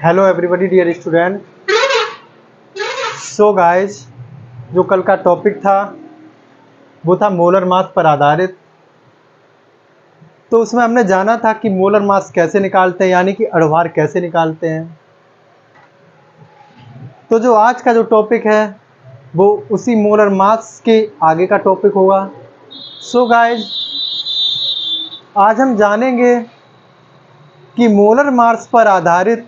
Hello everybody dear student. So guys, जो कल का टॉपिक था वो था मोलर मास पर आधारित। तो उसमें हमने जाना था कि मोलर मास कैसे निकालते हैं, यानी कि अणुभार कैसे निकालते हैं। तो जो आज का जो टॉपिक है वो उसी मोलर मास के आगे का टॉपिक होगा। सो गाइस, आज हम जानेंगे कि मोलर मास पर आधारित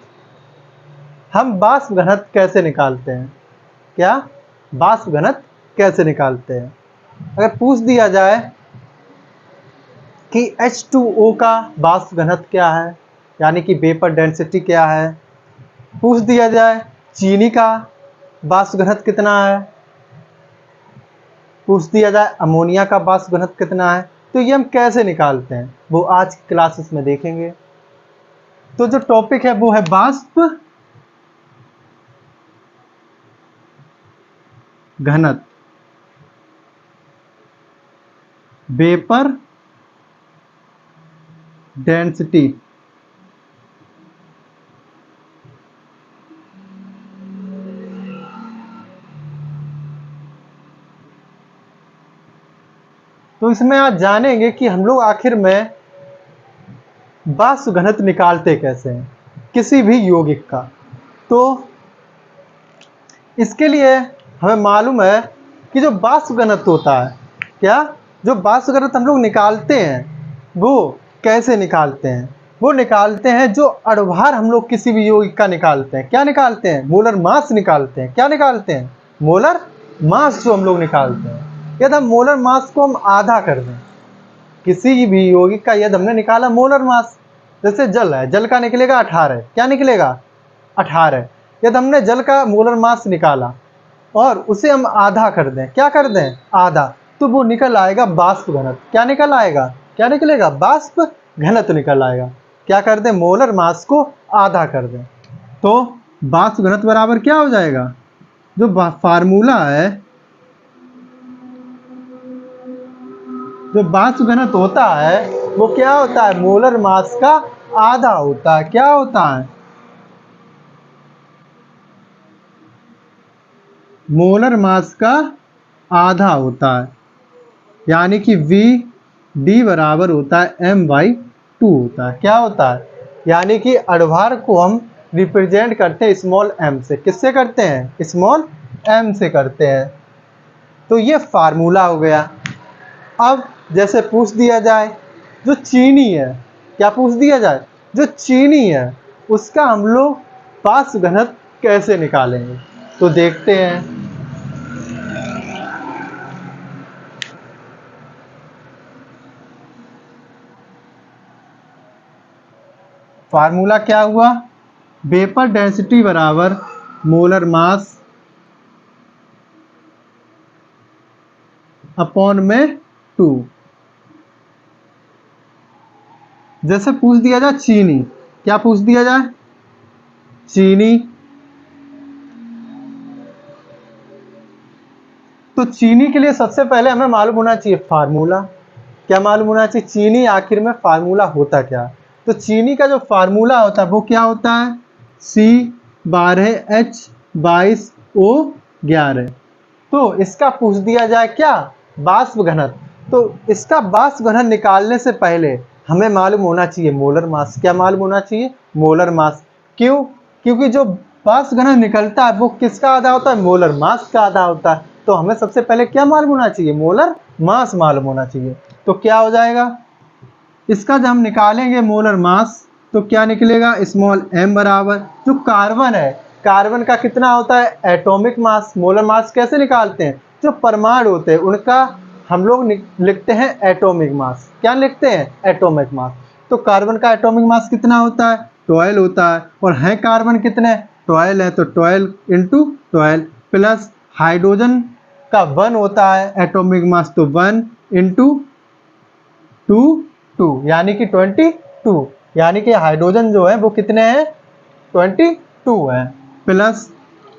हम वाष्प घनत्व कैसे निकालते हैं। क्या वाष्प घनत्व कैसे निकालते हैं? अगर पूछ दिया जाए कि H2O का वाष्प घनत्व क्या है, यानी कि वेपर डेंसिटी क्या है, पूछ दिया जाए चीनी का वाष्प घनत्व कितना है, पूछ दिया जाए अमोनिया का वाष्प घनत्व कितना है, तो ये हम कैसे निकालते हैं वो आज की क्लासेस में देखेंगे। तो जो टॉपिक है वो है वाष्प घनत्व, वेपर डेंसिटी। तो इसमें आज जानेंगे कि हम लोग आखिर में वाष्प घनत्व निकालते कैसे हैं किसी भी यौगिक का। तो इसके लिए हमें मालूम है कि जो वाष्प घनत्व होता है, क्या जो वाष्प घनत्व हम लोग निकालते हैं वो कैसे निकालते हैं, वो निकालते हैं जो अणुभार हम लोग किसी भी यौगिक का निकालते हैं। क्या निकालते हैं? मोलर मास निकालते हैं। क्या निकालते हैं? मोलर मास जो हम लोग निकालते हैं। यदि हम मोलर मास को हम आधा कर दें किसी भी यौगिक का, यदि हमने निकाला मोलर मास, जैसे जल है, जल का निकलेगा 18। क्या निकलेगा? 18। यदि हमने जल का मोलर मास निकाला और उसे हम आधा कर दें, क्या कर दें? आधा, तो वो निकल आएगा वाष्प घनत्व। क्या निकल आएगा? क्या निकलेगा? वाष्प घनत्व निकल आएगा। क्या कर दें? मोलर मास को आधा कर दें। तो वाष्प घनत्व बराबर क्या हो जाएगा? जो फार्मूला है, जो वाष्प घनत्व होता है वो क्या होता है? मोलर मास का आधा होता है। क्या होता है? मोलर मास का आधा होता है, यानी कि V D बराबर होता है m/2 होता है। क्या होता है? यानी कि अणुभार को हम रिप्रेजेंट करते हैं स्मॉल m से। किससे करते हैं? स्मॉल m से करते हैं। तो ये फार्मूला हो गया। अब जैसे पूछ दिया जाए जो चीनी है, क्या पूछ दिया जाए? जो चीनी है उसका हम लोग वाष्प घनत्व कैसे निकालेंगे, तो देखते हैं। फार्मूला क्या हुआ? वेपर डेंसिटी बराबर मोलर मास अपॉन में 2। जैसे पूछ दिया जाए चीनी, क्या पूछ दिया जाए? चीनी, तो चीनी के लिए सबसे पहले हमें मालूम होना चाहिए फार्मूला। क्या मालूम होना चाहिए? चीनी आखिर में फार्मूला होता क्या? तो चीनी का जो फार्मूला होता है वो क्या होता है? C12H22O11। तो इसका पूछ दिया जाए क्या? वाष्प घनत्व। तो इसका वाष्प घनत्व निकालने से पहले हमें मालूम होना चाहिए मोलर मास। क्या मालूम होना चाहिए? Molar mass. क्यों? क्योंकि जो वाष्प घनत्व निकलता है वो किसका आधा होता है? मोलर मास का आधा होता है। तो हमें सबसे पहले क्या मालूम होना चाहिए? मोलर मास मालूम होना चाहिए। तो क्या हो जाएगा इसका? जब हम निकालेंगे मोलर मास तो क्या निकलेगा? स्मॉल m बराबर जो कार्बन है, कार्बन का कितना होता है? Atomic mass. मोलर मास कैसे निकालते हैं? जो परमाणु होते हैं उनका हम लोग लिखते हैं एटॉमिक मास। क्या लिखते हैं? Atomic mass. तो कार्बन का एटॉमिक मास कितना होता है? 12 होता है। और है कार्बन कितने? 12 है, तो 12 इंटू 12 प्लस हाइड्रोजन का 1 होता है एटॉमिक मास, तो 1 इंटू 2 यानी कि 22। यानी कि हाइड्रोजन जो है वो कितने हैं? 22 है। प्लस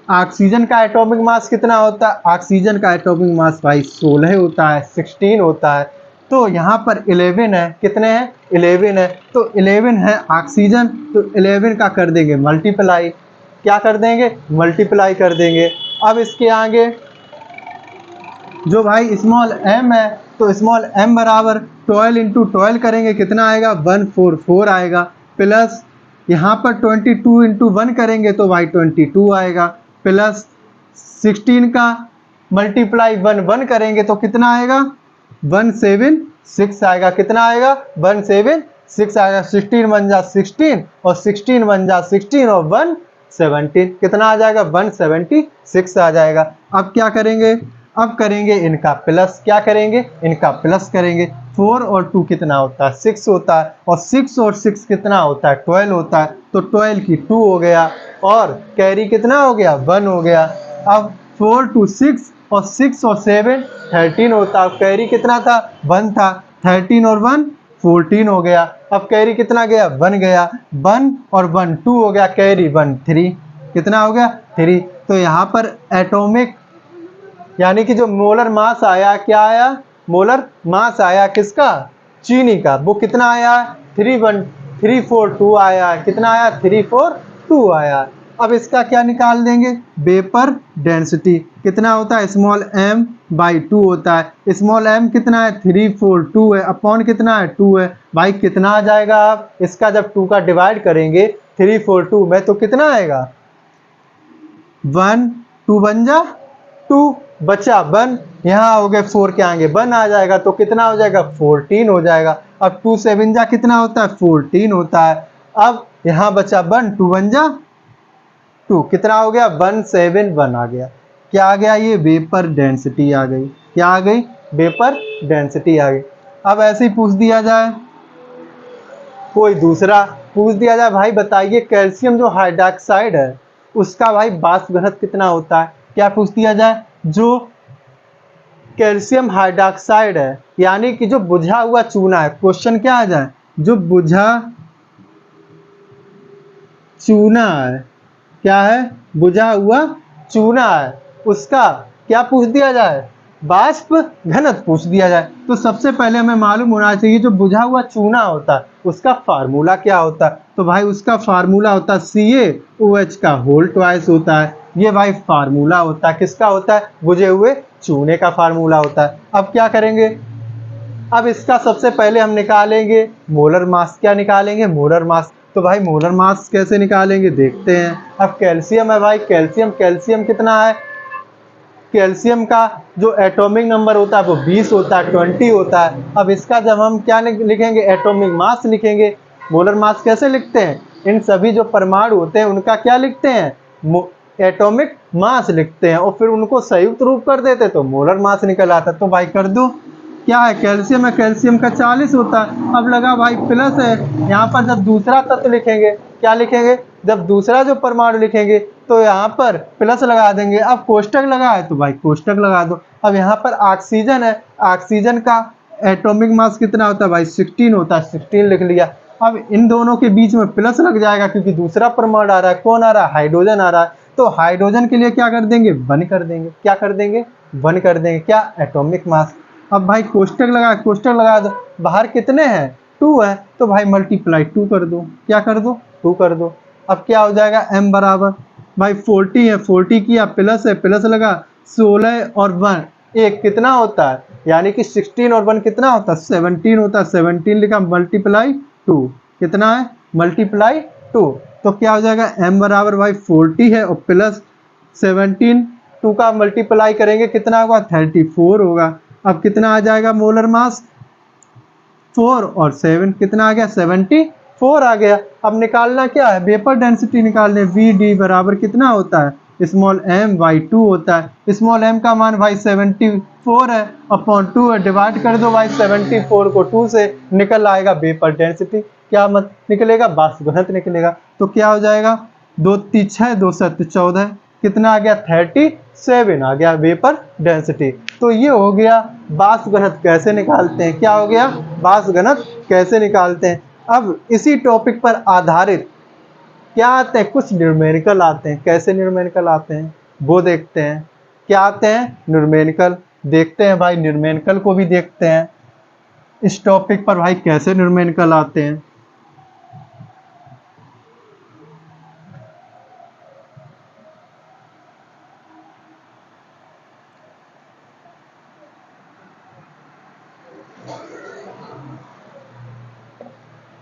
ऑक्सीजन का एटॉमिक मास कितना होता है? ऑक्सीजन का एटॉमिक मास भाई 16 होता है, 16 होता है। तो यहाँ पर 11 है, कितने हैं 11 है, तो 11 है ऑक्सीजन, तो 11 का कर देंगे मल्टीप्लाई, क्या कर देंगे मल्टीप्लाई कर देंगे। अब इसके आगे जो भाई स्मॉल m है, तो स्मॉल m बराबर 12 इंटू 12 करेंगे, कितना आएगा 144 आएगा, प्लस यहाँ पर 22 इंटू 1 करेंगे तो भाई 22 आएगा, प्लस 16 का मल्टीप्लाई 1 करेंगे तो कितना आएगा 176 आएगा, कितना आएगा 176 आएगा। 16 बन जा 16 और 16 बन जा 16 और 117, कितना आ जाएगा 176 आ जाएगा। अब क्या करेंगे, अब करेंगे इनका प्लस, क्या करेंगे इनका प्लस करेंगे। 4 और 2 कितना होता है 6 होता है, और 6 और 6 कितना होता है 12 होता है, तो 12 की 2 हो गया, और कैरी कितना हो गया 1 हो गया। अब 4 to 6 और 6 और 7 13 होता है, कैरी कितना था 1 था, 13 और 1 14 हो गया। अब कैरी कितना गया 1 गया, 1 और 1 2 हो गया, कैरी 1 3, कितना हो गया 3। तो यहाँ पर एटॉमिक यानी कि जो मोलर मास आया, क्या आया मोलर मास आया किसका चीनी का, वो कितना आया 342 आया, कितना आया 342 आया। अब इसका क्या निकाल देंगे वेपर डेंसिटी, कितना होता है स्मॉल m बाई 2 होता है, स्मॉल m कितना है 342 है, अपॉन कितना है 2 है, भाई कितना आ जाएगा। आप इसका जब 2 का डिवाइड करेंगे 342 में तो कितना आएगा 1 2 बन जा 2 बचा 1, यहाँ हो गए 4 के आगे 1 आ जाएगा, तो कितना हो जाएगा 14 हो जाएगा। अब 2 7 जा कितना होता है 14 होता है। अब यहाँ बचा 1 2 बन जा 2, कितना हो गया 171 आ गया, क्या आ गया ये वेपर डेंसिटी आ गई, क्या आ गई वेपर डेंसिटी आ गई। अब ऐसे ही पूछ दिया जाए, कोई दूसरा पूछ दिया जाए, भाई बताइए कैल्शियम जो हाइड्रॉक्साइड है उसका भाई वाष्प घनत्व कितना होता है। क्या पूछ दिया जाए, जो कैल्शियम हाइड्रॉक्साइड है यानी कि जो बुझा हुआ चूना है, क्वेश्चन क्या आ जाए जो बुझा चूना है, क्या है बुझा हुआ चूना है, उसका क्या पूछ दिया जाए वाष्प घनत्व पूछ दिया जाए। तो सबसे पहले हमें मालूम होना चाहिए जो बुझा हुआ चूना होता है उसका फार्मूला क्या होता है। तो भाई उसका फार्मूला होता है CaOH का होल ट्वाइस होता है, ये भाई फार्मूला होता है किसका होता है बुझे हुए चूने का फार्मूला होता है। अब क्या करेंगे, अब इसका सबसे पहले हम निकालेंगे मोलर मास, क्या निकालेंगे मोलर मास। तो भाई मोलर मास कैसे निकालेंगे देखते हैं। अब कैल्शियम है भाई, कैल्शियम कितना है, कैल्शियम का जो एटॉमिक नंबर होता है वो 20 होता है 20 होता है। अब इसका जब हम क्या लिखेंगे एटॉमिक मास लिखेंगे। मोलर मास कैसे लिखते हैं, इन सभी जो परमाणु होते हैं उनका क्या लिखते हैं एटॉमिक मास लिखते हैं, और फिर उनको संयुक्त रूप कर देते तो मोलर मास निकल आता। तो भाई कर दो, क्या है कैल्शियम है, कैल्शियम का 40 होता है। अब लगा भाई प्लस है, यहाँ पर जब दूसरा तत्व लिखेंगे क्या लिखेंगे, जब दूसरा जो परमाणु लिखेंगे तो यहाँ पर प्लस लगा देंगे। अब कोष्टक लगा है तो भाई कोष्टक लगा दो। अब यहाँ पर ऑक्सीजन है, ऑक्सीजन का एटॉमिक मास कितना होता है भाई 16 होता है, 16 लिख लिया। अब इन दोनों के बीच में प्लस लग जाएगा क्योंकि दूसरा परमाणु आ रहा है, कौन आ रहा है हाइड्रोजन आ रहा है, तो हाइड्रोजन के लिए क्या कर देंगे 1 कर देंगे, क्या कर देंगे 1 कर देंगे, क्या एटॉमिक मास। अब भाई कोष्टक लगा दो, बाहर कितने हैं 2 है, तो भाई मल्टीप्लाई 2 कर दो, क्या कर दो 2 कर दो। अब क्या हो जाएगा m बराबर भाई 40 है, 40 किया प्लस है, प्लस लगा 16 और 1 एक कितना होता है, यानी कि 16 और 1 कितना होता है 17 होता है, 17 लिखा मल्टीप्लाई 2 कितना है मल्टीप्लाई 2। तो क्या हो जाएगा m बराबर भाई 40 है और प्लस 17, 2 का मल्टीप्लाई करेंगे कितना होगा 34 होगा। अब कितना आ जाएगा मोलर मास 4 और 7 कितना आ गया 74 आ गया। अब निकालना क्या है वेपर डेंसिटी निकालने, VD बराबर कितना होता है स्मॉल m बाई 2 होता है, स्मॉल m का मान भाई 74 है अपॉन 2 है, डिवाइड कर दो भाई 74 को 2 से, निकल आएगा वेपर डेंसिटी, क्या मत निकलेगा वाष्प घनत्व निकलेगा। तो क्या हो जाएगा 2 3 6 2 7 14 कितना आ गया 37 आ गया वेपर डेंसिटी। तो ये हो गया वाष्प घनत्व कैसे निकालते हैं, क्या हो गया वाष्प घनत्व कैसे निकालते हैं। अब इसी टॉपिक पर आधारित क्या आते हैं कुछ न्यूमेरिकल आते हैं, कैसे न्यूमेरिकल आते हैं वो देखते हैं। क्या आते हैं न्यूमेरिकल, देखते हैं भाई न्यूमेरिकल को भी देखते हैं। इस टॉपिक पर भाई कैसे न्यूमेरिकल आते हैं।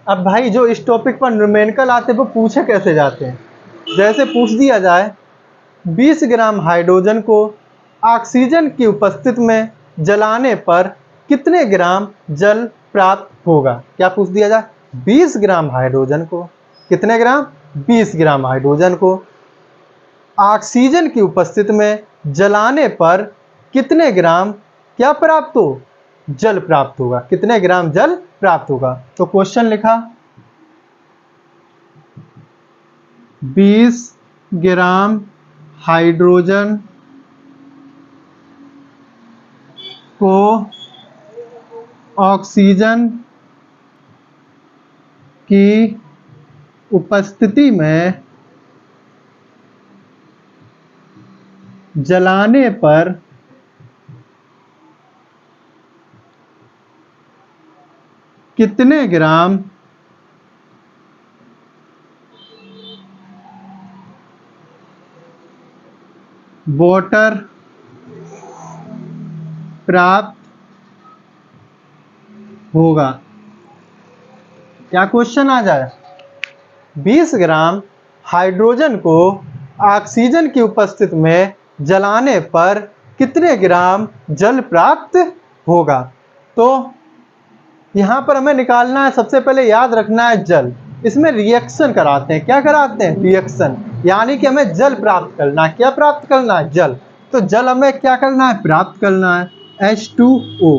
अब भाई जो इस टॉपिक पर न्यूमेरिकल आते हैं वो पूछे कैसे जाते हैं। जैसे पूछ दिया जाए 20 ग्राम हाइड्रोजन को ऑक्सीजन की उपस्थिति में जलाने पर कितने ग्राम जल प्राप्त होगा। क्या पूछ दिया जाए 20 ग्राम हाइड्रोजन को, कितने ग्राम 20 ग्राम हाइड्रोजन को ऑक्सीजन की उपस्थिति में जलाने पर कितने ग्राम क्या प्राप्त हो, जल प्राप्त होगा, कितने ग्राम जल प्राप्त होगा। तो क्वेश्चन लिखा 20 ग्राम हाइड्रोजन को ऑक्सीजन की उपस्थिति में जलाने पर कितने ग्राम वाटर प्राप्त होगा। क्या क्वेश्चन आ जाए 20 ग्राम हाइड्रोजन को ऑक्सीजन की उपस्थिति में जलाने पर कितने ग्राम जल प्राप्त होगा। तो यहाँ पर हमें निकालना है, सबसे पहले याद रखना है जल, इसमें रिएक्शन कराते हैं। क्या कराते हैं रिएक्शन, यानी कि हमें जल प्राप्त करना है। क्या प्राप्त करना है जल, तो जल हमें क्या करना है प्राप्त करना है H2O।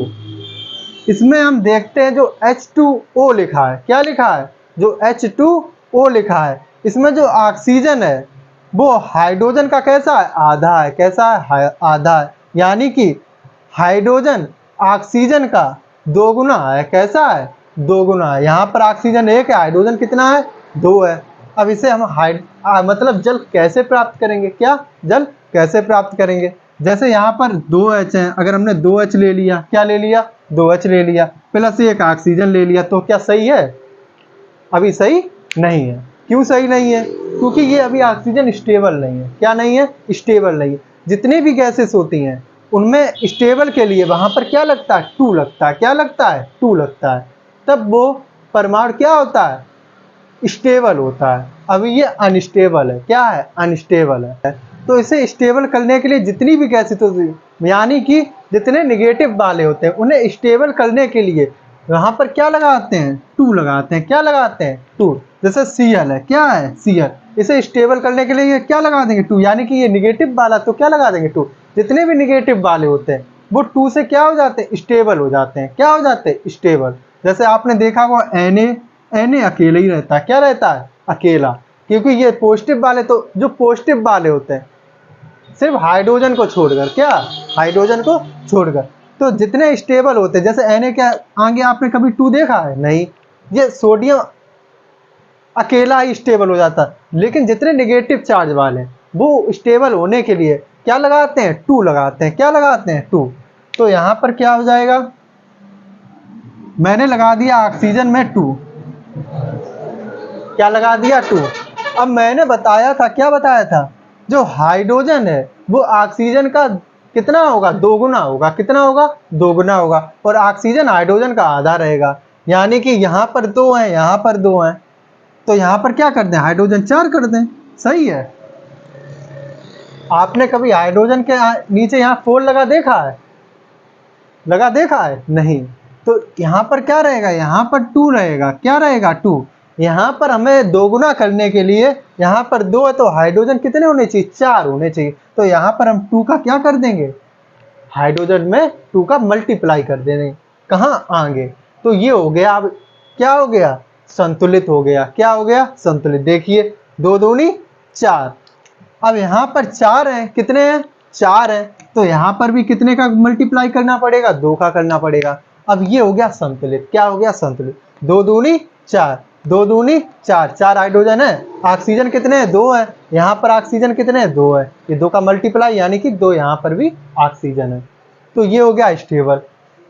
इसमें हम देखते हैं जो H2O लिखा है, क्या लिखा है जो H2O लिखा है, इसमें जो ऑक्सीजन है वो हाइड्रोजन का कैसा है आधा है, कैसा है आधा है, यानी कि हाइड्रोजन ऑक्सीजन का दोगुना है, कैसा है दोगुना है। यहाँ पर ऑक्सीजन 1 है, हाइड्रोजन कितना है 2 है। अब इसे हम मतलब जल कैसे प्राप्त करेंगे, क्या जल कैसे प्राप्त करेंगे। जैसे यहाँ पर 2H है, अगर हमने 2H ले लिया, क्या ले लिया 2H ले लिया प्लस 1 ऑक्सीजन ले लिया, तो क्या सही है, अभी सही नहीं है। क्यों सही नहीं है, क्योंकि ये अभी ऑक्सीजन स्टेबल नहीं है। क्या नहीं है, स्टेबल नहीं है। जितने भी गैसेस होती हैं उनमें स्टेबल के लिए वहां पर क्या लगता है 2 लगता है, क्या लगता है 2 लगता है, तब वो परमाणु क्या होता है स्टेबल होता है। अभी ये अनस्टेबल है, क्या है अनस्टेबल है। तो इसे स्टेबल करने के लिए जितनी भी गैसेस होती है, यानी कि जितने निगेटिव वाले होते हैं उन्हें स्टेबल करने के लिए वहां पर क्या लगाते हैं 2 लगाते हैं, क्या लगाते हैं 2। जैसे Cl है, क्या है Cl, इसे स्टेबल करने के लिए ये क्या लगा देंगे 2, यानी कि ये निगेटिव वाला तो क्या लगा देंगे 2। जितने भी निगेटिव वाले होते हैं वो 2 से क्या हो जाते हैं स्टेबल हो जाते हैं, क्या हो जाते हैं स्टेबल। जैसे आपने देखा वो Na अकेला ही रहता है, क्या रहता है अकेला, क्योंकि ये पॉजिटिव वाले, तो जो पॉजिटिव वाले होते हैं सिर्फ हाइड्रोजन को छोड़कर, क्या हाइड्रोजन को छोड़कर, तो जितने स्टेबल होते हैं, जैसे Na के आगे आपने कभी 2 देखा है नहीं, ये सोडियम अकेला ही स्टेबल हो जाता है। लेकिन जितने नेगेटिव चार्ज वाले वो स्टेबल होने के लिए क्या लगाते हैं 2 लगाते हैं, क्या लगाते हैं 2। तो यहाँ पर क्या हो जाएगा, मैंने लगा दिया ऑक्सीजन में 2, क्या लगा दिया 2। अब मैंने बताया था, क्या बताया था, जो हाइड्रोजन है वो ऑक्सीजन का कितना होगा दोगुना होगा, कितना होगा दोगुना होगा, और ऑक्सीजन हाइड्रोजन का आधा रहेगा। यानी कि यहाँ पर 2 हैं, यहाँ पर 2 हैं, तो यहाँ पर क्या कर दें हाइड्रोजन 4 कर दें, सही है। आपने कभी हाइड्रोजन के नीचे यहाँ 4 लगा देखा है, लगा देखा है नहीं। तो यहाँ पर क्या रहेगा, यहाँ पर 2 रहेगा, क्या रहेगा 2। यहाँ पर हमें दोगुना करने के लिए यहाँ पर 2 है, तो हाइड्रोजन कितने होने चाहिए 4 होने चाहिए। तो यहाँ पर हम 2 का क्या कर देंगे, हाइड्रोजन में 2 का मल्टीप्लाई कर देंगे, कहाँ आगे। तो ये हो गया, अब क्या हो गया संतुलित हो गया, क्या हो गया संतुलित। देखिए 2 दूनी 4, अब यहाँ पर 4 है, कितने हैं 4 है, तो यहाँ पर भी कितने का मल्टीप्लाई करना पड़ेगा 2 का करना पड़ेगा। अब ये हो गया संतुलित, क्या हो गया संतुलित। 2 दूनी 4, 2 दूनी 4, 4 हाइड्रोजन है, ऑक्सीजन कितने हैं 2 है, यहाँ पर ऑक्सीजन कितने हैं 2 है, ये 2 का मल्टीप्लाई यानी कि 2 यहाँ पर भी ऑक्सीजन है। तो ये हो गया स्टेबल।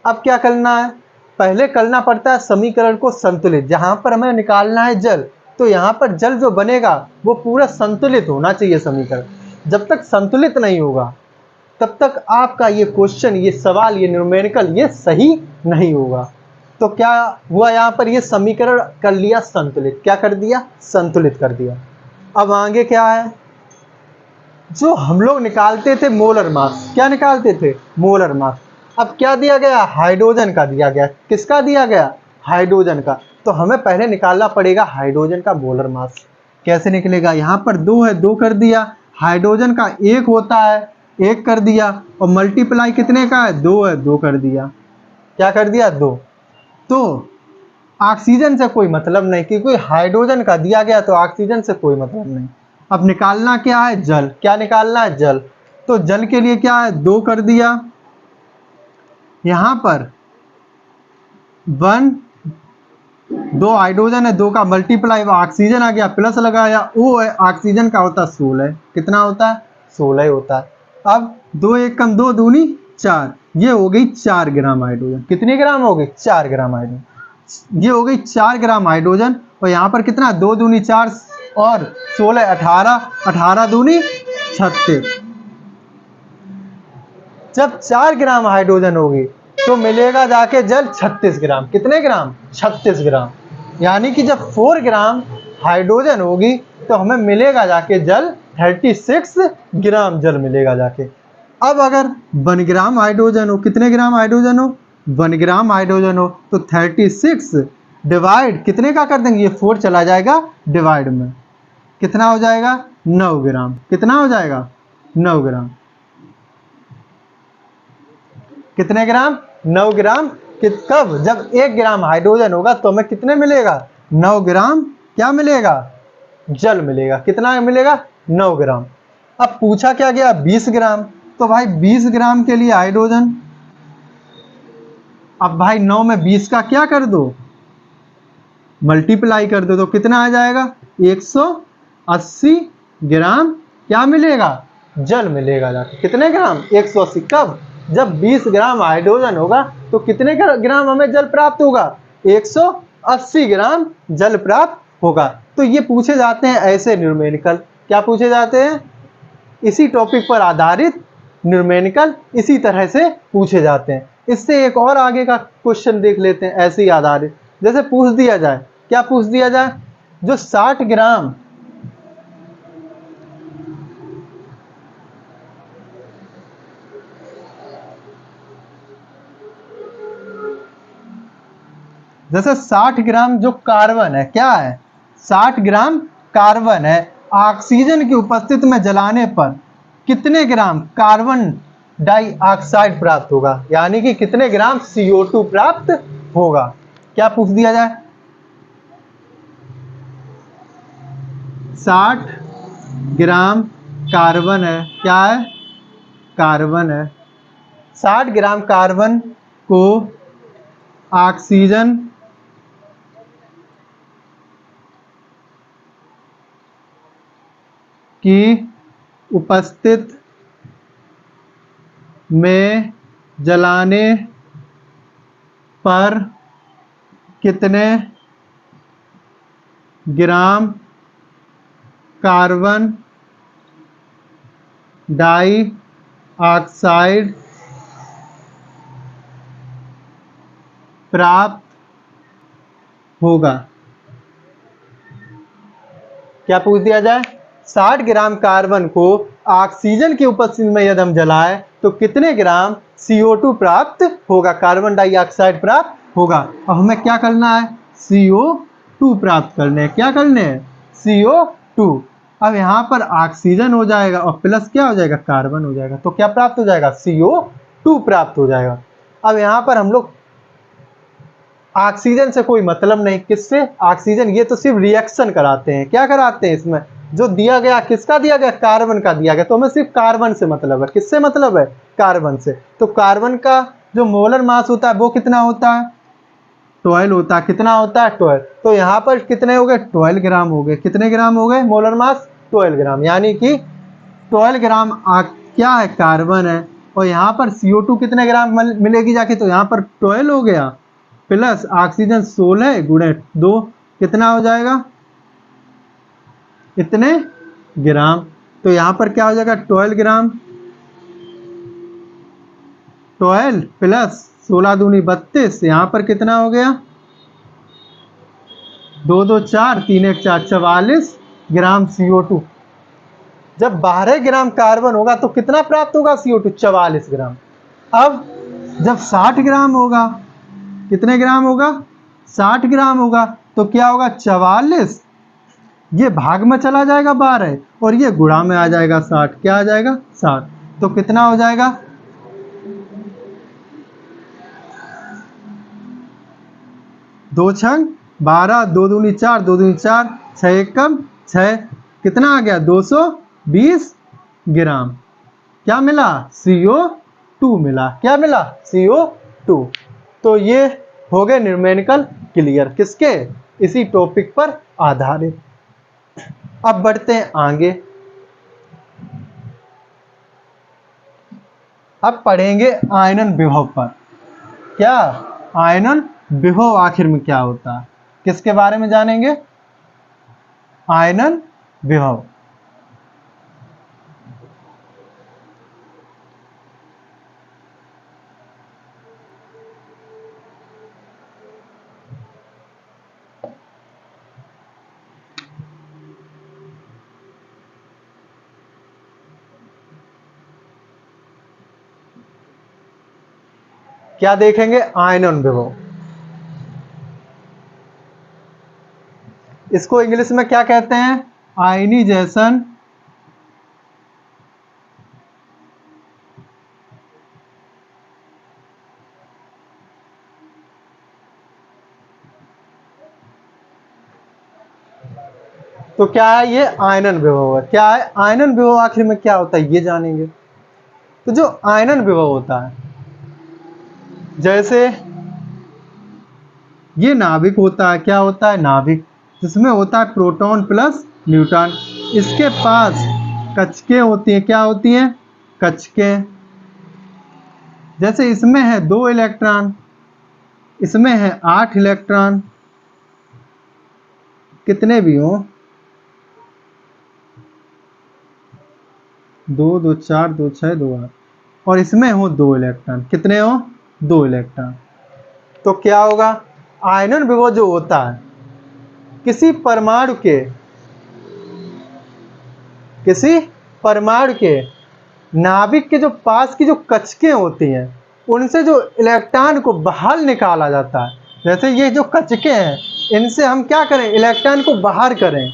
अब क्या करना है, पहले करना पड़ता है समीकरण को संतुलित। जहां पर हमें निकालना है जल, तो यहाँ पर जल जो बनेगा वो पूरा संतुलित होना चाहिए समीकरण। जब तक संतुलित नहीं होगा तब तक आपका ये क्वेश्चन, ये सवाल, ये न्यूमेरिकल ये सही नहीं होगा। तो क्या हुआ, यहाँ पर ये समीकरण कर लिया संतुलित। क्या कर दिया? संतुलित कर दिया। अब आगे क्या है, जो हम लोग निकालते थे मोलर मास, क्या निकालते थे? Molar mass. अब क्या दिया गया? हाइड्रोजन का दिया गया। किसका दिया गया? हाइड्रोजन का। तो हमें पहले निकालना पड़ेगा हाइड्रोजन का मोलर मास। कैसे निकलेगा? यहाँ पर 2 है, 2 कर दिया। हाइड्रोजन का 1 होता है, 1 कर दिया। और मल्टीप्लाई कितने का है? 2 है, 2 कर दिया। क्या कर दिया? 2। तो ऑक्सीजन से कोई मतलब नहीं, क्योंकि हाइड्रोजन का दिया गया तो ऑक्सीजन से कोई मतलब नहीं। अब निकालना क्या है? जल। क्या निकालना है? जल। तो जल के लिए क्या है? 2 कर दिया। यहां पर 1, 2 हाइड्रोजन है, 2 का मल्टीप्लाई ऑक्सीजन आ गया, प्लस लगाया, ओ है ऑक्सीजन का होता 16। कितना होता है? 16 होता है। अब 2 1 कम 2 दूनी 4, ये हो गई 4 ग्राम हाइड्रोजन। कितने ग्राम हो गए? 4 ग्राम हाइड्रोजन। ये हो गई 4 ग्राम हाइड्रोजन। और यहाँ पर कितना? 2 दूनी 4 और 16 18, 18 दूनी 36। जब 4 ग्राम हाइड्रोजन होगी तो मिलेगा जाके जल 36 ग्राम। कितने ग्राम? 36 ग्राम। यानी कि जब 4 ग्राम हाइड्रोजन होगी तो हमें मिलेगा जाके जल 36 ग्राम जल मिलेगा जाके। अब अगर 1 ग्राम हाइड्रोजन हो, कितने ग्राम हाइड्रोजन हो? 1 ग्राम हाइड्रोजन हो, तो 36 डिवाइड कितने का कर देंगे? ये 4 चला जाएगा डिवाइड में, कितना हो जाएगा? 9 ग्राम। कितना हो जाएगा? 9 ग्राम। कितने ग्राम? 9 ग्राम। कब? जब 1 ग्राम हाइड्रोजन होगा तो हमें कितने मिलेगा? 9 ग्राम क्या मिलेगा? जल मिलेगा। कितना मिलेगा? 9 ग्राम। अब पूछा क्या गया? 20 ग्राम। तो भाई 20 ग्राम के लिए हाइड्रोजन, अब भाई 9 में 20 का क्या कर दो? मल्टीप्लाई कर दो, तो कितना आ जाएगा? 180 ग्राम क्या मिलेगा? जल मिलेगा जाके। कितने ग्राम? 180। कब? जब 20 ग्राम हाइड्रोजन होगा तो कितने ग्राम हमें जल प्राप्त होगा? 180 ग्राम जल प्राप्त होगा। तो ये पूछे जाते हैं ऐसे न्यूमेरिकल। क्या पूछे जाते हैं? इसी टॉपिक पर आधारित न्यूमेरिकल इसी तरह से पूछे जाते हैं। इससे एक और आगे का क्वेश्चन देख लेते हैं ऐसे ही आधारित। जैसे पूछ दिया जाए, क्या पूछ दिया जाए? जो 60 ग्राम जैसे 60 ग्राम जो कार्बन है, क्या है? 60 ग्राम कार्बन है। ऑक्सीजन की उपस्थिति में जलाने पर कितने ग्राम कार्बन डाइऑक्साइड प्राप्त होगा? यानी कि कितने ग्राम CO2 प्राप्त होगा? क्या पूछ दिया जाए? 60 ग्राम कार्बन है, क्या है? कार्बन है। 60 ग्राम कार्बन को ऑक्सीजन की उपस्थिति में जलाने पर कितने ग्राम कार्बन डाइऑक्साइड प्राप्त होगा? क्या पूछ दिया जाए? 60 ग्राम कार्बन को ऑक्सीजन की उपस्थिति में यदि हम जलाएं तो कितने ग्राम CO2 प्राप्त होगा? कार्बन डाइऑक्साइड प्राप्त होगा। अब हमें क्या करना है? CO2 प्राप्त करने हैं। क्या करने हैं? CO2। अब यहाँ पर ऑक्सीजन हो जाएगा और प्लस क्या हो जाएगा? कार्बन हो जाएगा। तो क्या प्राप्त हो जाएगा? CO2 प्राप्त हो जाएगा। अब यहाँ पर हम लोग ऑक्सीजन से कोई मतलब नहीं। किससे? ऑक्सीजन ये तो सिर्फ रिएक्शन कराते हैं। क्या कराते हैं? इसमें जो दिया गया, किसका दिया गया? कार्बन का दिया गया। तो हमें सिर्फ कार्बन से मतलब है। किससे मतलब है? कार्बन से। तो कार्बन का जो मोलर मास होता है वो कितना होता है? 12 होता है। कितना होता है? 12। तो यहाँ पर कितने हो गए? 12 ग्राम हो गए। कितने ग्राम हो गए? मोलर मास 12 ग्राम। यानी कि 12 ग्राम क्या है? कार्बन है। और यहाँ पर CO2 कितने ग्राम मिलेगी जाके? तो यहाँ पर 12 हो गया। प्लस ऑक्सीजन 16 गुणे 2 कितना हो जाएगा, इतने ग्राम। तो यहाँ पर क्या हो जाएगा 12 ग्राम, 12 प्लस 16 दूनी 32, यहाँ पर कितना हो गया 2 2 4 3 1 4 44 ग्राम CO2। जब 12 ग्राम कार्बन होगा तो कितना प्राप्त होगा CO2, 44 ग्राम। अब जब 60 ग्राम होगा, कितने ग्राम होगा 60 ग्राम होगा, तो क्या होगा 44, ये भाग में चला जाएगा 12 और ये गुणा में आ जाएगा 60, क्या आ जाएगा 60। तो कितना हो जाएगा 2 छंग 12, 2 दूनी 4, 2 दूनी 4, 6 एकम 6, कितना आ गया 220 ग्राम। क्या मिला CO2 मिला, क्या मिला CO2। तो ये हो गए न्यूमेरिकल क्लियर, किसके, इसी टॉपिक पर आधारित। अब बढ़ते हैं आगे, अब पढ़ेंगे आयनन विभव पर। क्या आयनन विभव आखिर में क्या होता है, किसके बारे में जानेंगे, आयनन विभव। क्या देखेंगे, आयनन विभव। इसको इंग्लिश में क्या कहते हैं, आयनीजेशन। तो क्या है ये आयनन विभव है, क्या है आयनन विभव, आखिर में क्या होता है ये जानेंगे। तो जो आयनन विभव होता है, जैसे ये नाभिक होता है, क्या होता है नाभिक, जिसमें होता है प्रोटॉन प्लस न्यूट्रॉन। इसके पास कक्षकें होती हैं, क्या होती हैं कक्षकें। जैसे इसमें है 2 इलेक्ट्रॉन, इसमें है 8 इलेक्ट्रॉन, कितने भी हो 2 2 4 2 6 2 8, और इसमें हो 2 इलेक्ट्रॉन, कितने हो 2 इलेक्ट्रॉन। तो क्या होगा, आयनन विभव जो होता है, किसी परमाणु के नाभिक के जो पास की जो कक्षकें होती हैं, उनसे जो इलेक्ट्रॉन को बाहर निकाला जाता है। जैसे ये जो कक्षकें हैं, इनसे हम क्या करें, इलेक्ट्रॉन को बाहर करें,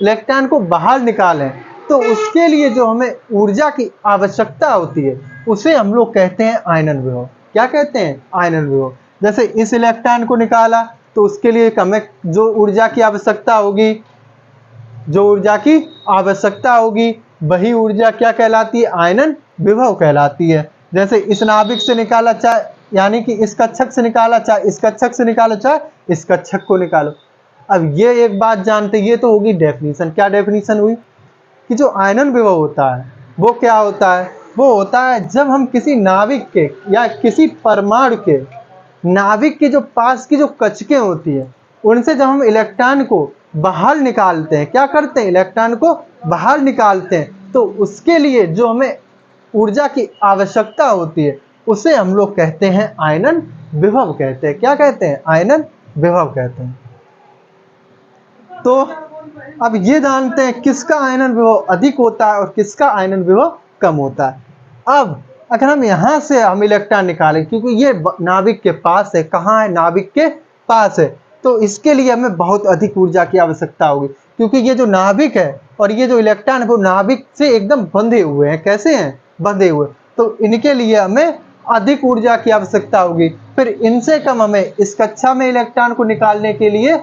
इलेक्ट्रॉन को बाहर निकालें, तो उसके लिए जो हमें ऊर्जा की आवश्यकता होती है, उसे हम लोग कहते हैं आयनन विभव। क्या कहते हैं, आयनन विभव। जैसे इस इलेक्ट्रॉन को निकाला, तो उसके लिए हमें जो ऊर्जा की आवश्यकता होगी, जो ऊर्जा की आवश्यकता होगी, वही ऊर्जा क्या कहलाती है, आयनन विभव कहलाती है। जैसे इस नाभिक से निकाला, चाहे यानी कि इस कक्षक से निकाला, चाहे इस कक्षक से निकालो, चाहे इस कक्षक को निकालो। अब ये एक बात जानते, ये तो होगी डेफिनेशन। क्या डेफिनेशन हुई, कि जो आयनन विभव होता है वो क्या होता है, वो होता है जब हम किसी नाभिक के या किसी परमाणु के नाभिक के जो पास की जो कक्षकें होती है, उनसे जब हम इलेक्ट्रॉन को बाहर निकालते हैं, क्या करते हैं, इलेक्ट्रॉन को बाहर निकालते हैं, तो उसके लिए जो हमें ऊर्जा की आवश्यकता होती है, उसे हम लोग कहते हैं आयनन विभव कहते हैं। क्या कहते हैं, आयनन विभव कहते हैं। तो अब ये जानते हैं किसका आयनन विभव अधिक होता है और किसका आयनन विभव कम होता है। अब अगर हम यहाँ से हम इलेक्ट्रॉन निकालें, क्योंकि ये नाभिक के पास है, कहाँ है, नाभिक के पास है, तो इसके लिए हमें बहुत अधिक ऊर्जा की आवश्यकता होगी, क्योंकि ये जो नाभिक है और ये जो इलेक्ट्रॉन है वो नाभिक से एकदम बंधे हुए हैं। कैसे हैं, बंधे हुए। तो इनके लिए हमें अधिक ऊर्जा की आवश्यकता होगी। फिर इनसे कम हमें इस कक्षा में इलेक्ट्रॉन को निकालने के लिए,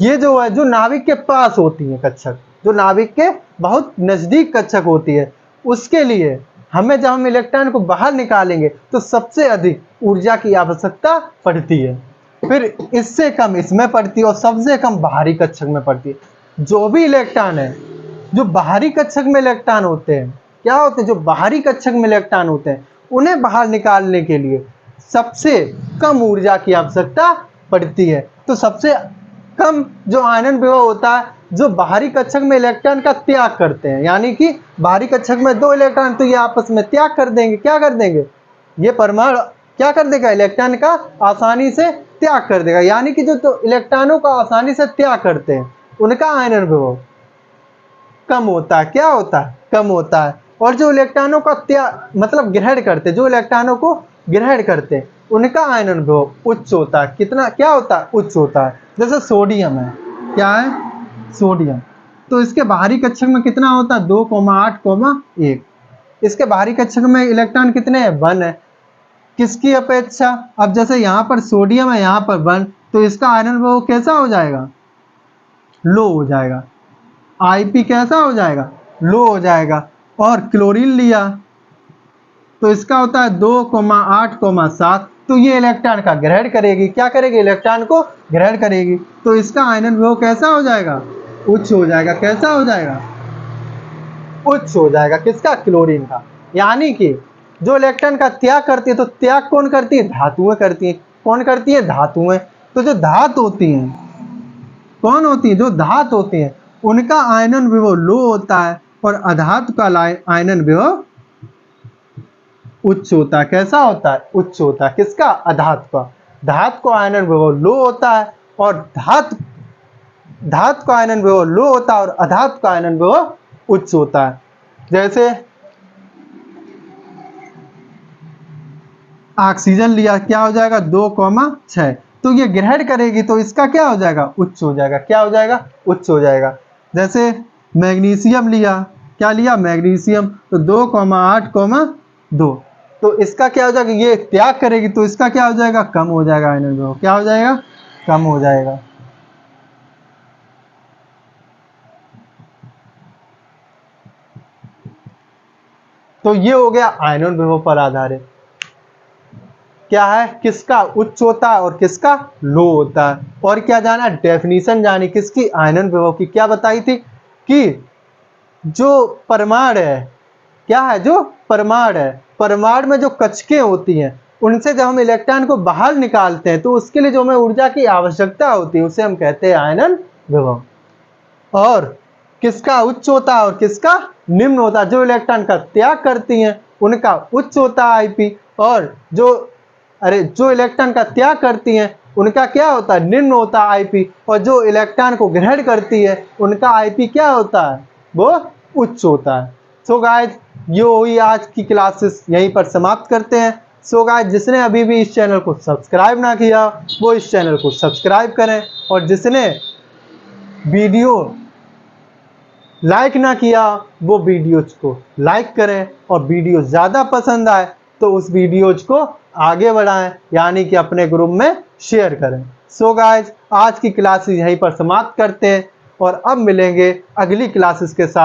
ये जो है जो नाभिक के पास होती है कक्षक, जो नाभिक के बहुत नजदीक कक्षक होती है, उसके लिए हमें जब हम इलेक्ट्रॉन को बाहर निकालेंगे तो सबसे अधिक ऊर्जा की आवश्यकता पड़ती है। फिर इससे कम इसमें पड़ती है और सबसे कम बाहरी कक्षक में पड़ती है। जो भी इलेक्ट्रॉन है, जो बाहरी कक्षक में इलेक्ट्रॉन होते हैं, क्या होते हैं, जो बाहरी कक्षक में इलेक्ट्रॉन होते हैं, उन्हें बाहर निकालने के लिए सबसे कम ऊर्जा की आवश्यकता पड़ती है। तो सबसे कम जो आयनन विभव होता है जो बाहरी कक्षक में इलेक्ट्रॉन का त्याग करते हैं, यानी कि बाहरी कक्षक में 2 इलेक्ट्रॉन तो ये आपस में त्याग कर देंगे। क्या कर देंगे? ये परमाणु क्या कर देगा? इलेक्ट्रॉन का आसानी से त्याग कर देगा, यानी कि जो तो इलेक्ट्रॉनों का आसानी से त्याग करते हैं उनका आयनन विभव कम होता है। क्या होता है? कम होता है। और जो इलेक्ट्रॉनों का त्याग मतलब ग्रहण करते, जो इलेक्ट्रॉनों को ग्रहण करते उनका आयनन विभव उच्च होता है। कितना? क्या होता है? उच्च होता है। जैसे सोडियम है, क्या है? सोडियम। तो इसके बाहरी कक्षक में कितना होता है? 2,8,1। इसके बाहरी कक्षक में इलेक्ट्रॉन कितने हैं? 1 है। किसकी अपेक्षा? अब जैसे यहाँ पर सोडियम है, यहाँ पर 1, तो इसका आयनन विभव कैसा हो जाएगा? लो हो जाएगा। Ip कैसा हो जाएगा? लो हो जाएगा। और क्लोरीन लिया तो इसका होता है 2,8,7। तो ये इलेक्ट्रॉन का ग्रहण करेगी। क्या करेगी? इलेक्ट्रॉन को ग्रहण करेगी। तो इसका आयनन विभव कैसा हो जाएगा? उच्च हो जाएगा। कैसा हो जाएगा? उच्च हो जाएगा। किसका? क्लोरीन का। यानी कि जो इलेक्ट्रॉन का त्याग करती है, तो त्याग कौन करती है? धातुएं करती है। कौन करती है? धातुएं। तो जो धातु होती हैं, कौन होती है? जो धातु होती हैं उनका आयनन विभव लो होता है और अधातु का आयनन विभव उच्च होता है। कैसा होता है? उच्च होता है। किसका? अधातु का। धातु का आयनन विभव लो होता है और धातु का आयनन विभव लो होता है और अधातु का आयनन विभव उच्च होता है। जैसे ऑक्सीजन लिया, क्या हो जाएगा? 2,6। तो ये ग्रहण करेगी तो इसका क्या हो जाएगा? उच्च हो जाएगा। क्या हो जाएगा? उच्च हो जाएगा। जैसे मैग्नीशियम लिया, क्या लिया? मैग्नीशियम, तो 2,8,2। तो इसका क्या हो जाएगा? ये त्याग करेगी तो इसका क्या हो जाएगा? कम हो जाएगा आयनन विभव। क्या हो जाएगा? कम हो जाएगा। तो ये हो गया आयनन विभव पर आधारित। क्या है? किसका उच्च होता है और किसका लो होता है। और क्या जाना? डेफिनेशन जानी किसकी? आयनन विभव की। क्या बताई थी? कि जो परमाणु है, क्या है? जो परमाणु है, परमाणु में जो कक्षकें होती हैं उनसे जब हम इलेक्ट्रॉन को बाहर निकालते हैं तो उसके लिए जो हमें ऊर्जा की आवश्यकता होती है उसे हम कहते हैं आयनन विभव। और किसका उच्च होता है और किसका निम्न होता है? जो इलेक्ट्रॉन का त्याग करती हैं उनका उच्च होता है Ip, और जो इलेक्ट्रॉन का त्याग करती हैं उनका क्या होता है? निम्न होता है Ip। और जो इलेक्ट्रॉन को ग्रहण करती है उनका Ip क्या होता है? वो उच्च होता है। सो गाइस, ये हुई आज की क्लासेस, यहीं पर समाप्त करते हैं। सो गाइस, जिसने अभी भी इस चैनल को सब्सक्राइब ना किया वो इस चैनल को सब्सक्राइब करें, और जिसने वीडियो लाइक ना किया वो वीडियोज को लाइक करें, और वीडियो ज़्यादा पसंद आए तो उस वीडियोज को आगे बढ़ाएं, यानी कि अपने ग्रुप में शेयर करें। सो गाइस, आज की क्लासेस यहीं पर समाप्त करते हैं और अब मिलेंगे अगली क्लासेस के साथ।